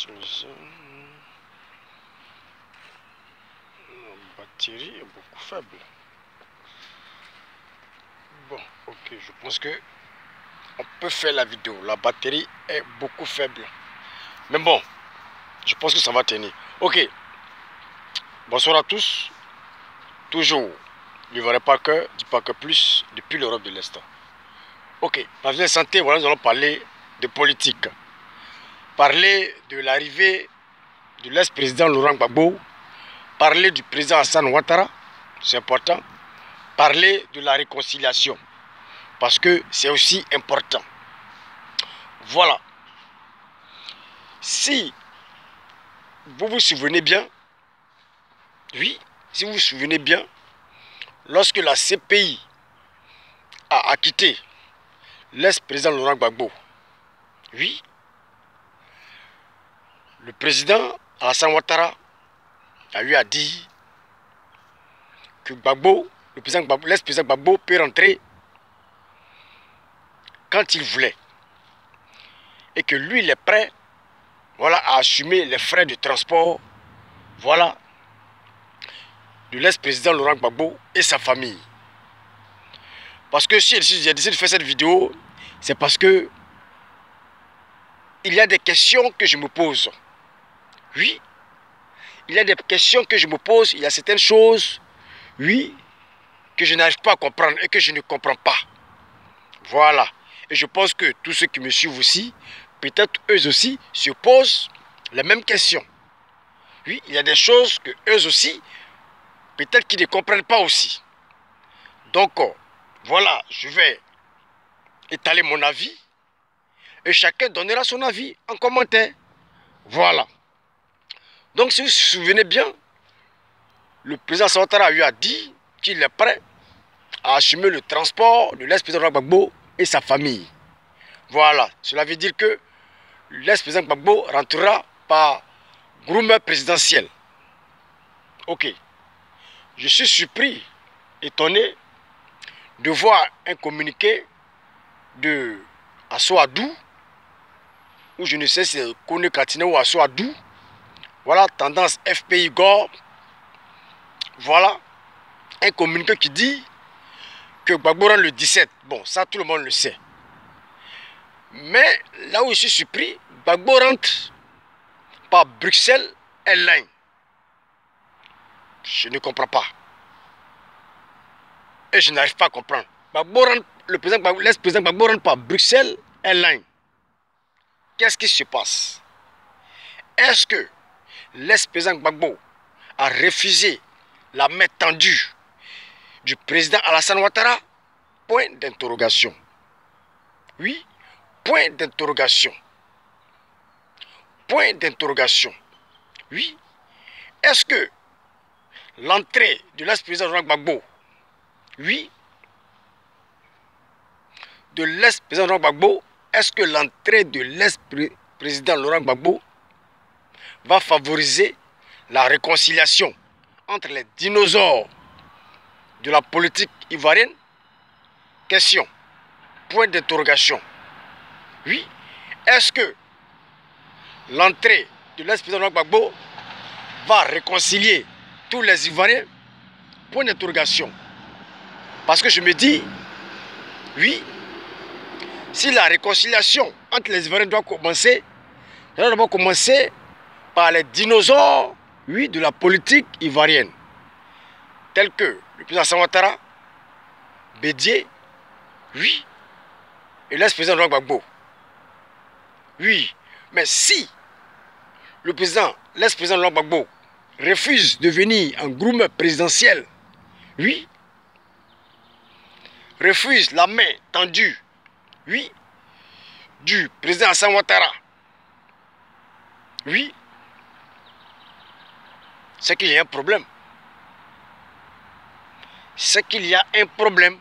La batterie est beaucoup faible. Bon, ok, je pense que on peut faire la vidéo. La batterie est beaucoup faible. Mais bon, je pense que ça va tenir. Ok. Bonsoir à tous. Toujours, l'Ivoirien Parker, du Parker Plus, depuis l'Europe de l'Est. Ok, dans la santé, voilà, nous allons parler de politique. Parler de l'arrivée de l'ex-président Laurent Gbagbo. Parler du président Hassan Ouattara, c'est important. Parler de la réconciliation, parce que c'est aussi important. Voilà. Si vous vous souvenez bien, oui, si vous vous souvenez bien, lorsque la CPI a acquitté l'ex-président Laurent Gbagbo, oui, le président Alassane Ouattara a eu à dire que Gbagbo, l'ex-président Gbagbo peut rentrer quand il voulait. Et que lui, il est prêt, voilà, à assumer les frais de transport, voilà, de l'ex-président Laurent Gbagbo et sa famille. Parce que si j'ai décidé de faire cette vidéo, c'est parce que il y a des questions que je me pose. Oui, il y a des questions que je me pose, il y a certaines choses, oui, que je n'arrive pas à comprendre et que je ne comprends pas. Voilà. Et je pense que tous ceux qui me suivent aussi, peut-être eux aussi se posent les mêmes questions. Oui, il y a des choses que eux aussi, peut-être qu'ils ne comprennent pas aussi. Donc, voilà, je vais étaler mon avis et chacun donnera son avis en commentaire. Voilà. Donc, si vous vous souvenez bien, le président Ouattara a eu à dire qu'il est prêt à assumer le transport de l'ex-président Gbagbo et sa famille. Voilà. Cela veut dire que l'ex-président Gbagbo rentrera par groomeur présidentiel. Ok. Je suis surpris, étonné de voir un communiqué de Assoadou, ou je ne sais si c'est Kone Katine ou Assoadou. Voilà, tendance FPI Gore. Voilà, un communiqué qui dit que Gbagbo rentre le 17. Bon, ça tout le monde le sait. Mais là où je suis surpris, Gbagbo rentre par Bruxelles Airlines. Je ne comprends pas. Et je n'arrive pas à comprendre. L'ex-président Gbagbo rentre par Bruxelles Airlines. Qu'est-ce qui se passe? Est-ce que l'ex-président Gbagbo a refusé la main tendue du président Alassane Ouattara? Point d'interrogation. Oui, point d'interrogation. Point d'interrogation. Oui. Est-ce que l'entrée de l'ex-président Laurent Gbagbo, oui, de l'ex-président Laurent Gbagbo, est-ce que l'entrée de l'ex-président Laurent Gbagbo va favoriser la réconciliation entre les dinosaures de la politique ivoirienne? Question. Point d'interrogation. Oui. Est-ce que l'entrée de l'ex-président Laurent Gbagbo va réconcilier tous les Ivoiriens? Point d'interrogation. Parce que je me dis, oui, si la réconciliation entre les Ivoiriens doit commencer, elle doit d'abord commencer par les dinosaures, oui, de la politique ivoirienne, tels que le président Alassane Ouattara, Bédié, oui, et l'ex-président Laurent Gbagbo. Oui, mais si l'ex-président Laurent Gbagbo refuse de venir en groomeur présidentiel, oui, refuse la main tendue, oui, du président Alassane Ouattara, oui, c'est qu'il y a un problème. C'est qu'il y a un problème.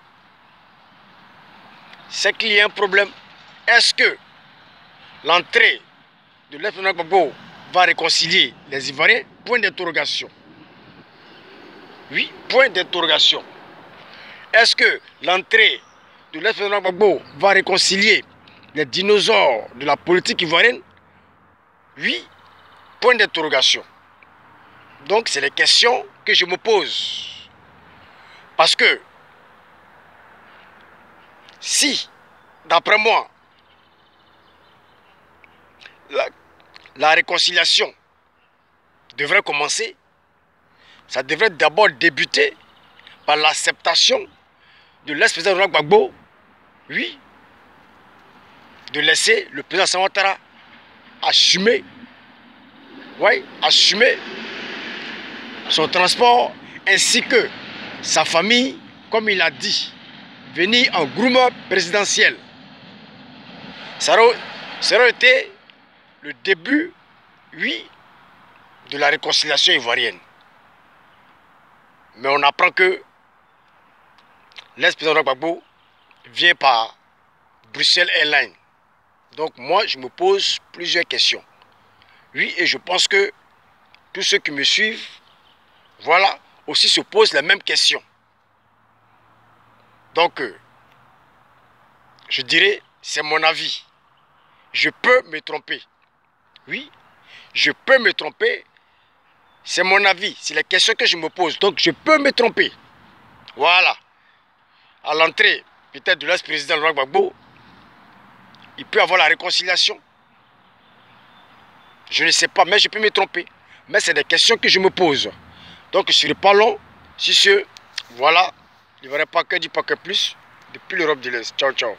C'est qu'il y a un problème. Est-ce que l'entrée de l'ex-président Gbagbo va réconcilier les Ivoiriens? Point d'interrogation. Oui, point d'interrogation. Est-ce que l'entrée de l'ex-président Gbagbo va réconcilier les dinosaures de la politique ivoirienne? Oui, point d'interrogation. Donc, c'est les questions que je me pose. Parce que, si, d'après moi, la réconciliation devrait commencer, ça devrait d'abord débuter par l'acceptation de l'ex-président Laurent Gbagbo, oui, de laisser le président Alassane Ouattara assumer, oui, assumer son transport ainsi que sa famille, comme il a dit, venir en groomeur présidentiel. Ça aurait été le début, oui, de la réconciliation ivoirienne. Mais on apprend que l'ex-président Gbagbo vient par Bruxelles Airlines. Donc moi, je me pose plusieurs questions. Oui, et je pense que tous ceux qui me suivent, voilà, aussi se posent les mêmes questions. Donc, je dirais, c'est mon avis. Je peux me tromper. Oui, je peux me tromper. C'est mon avis. C'est les questions que je me pose. Donc, je peux me tromper. Voilà. À l'entrée, peut-être de l'ex-président Laurent Gbagbo, il peut avoir la réconciliation. Je ne sais pas, mais je peux me tromper. Mais c'est des questions que je me pose. Donc, je ne serai pas long. Si ce, voilà, il ne va pas que du pas que plus. Depuis l'Europe de l'Est. Ciao, ciao.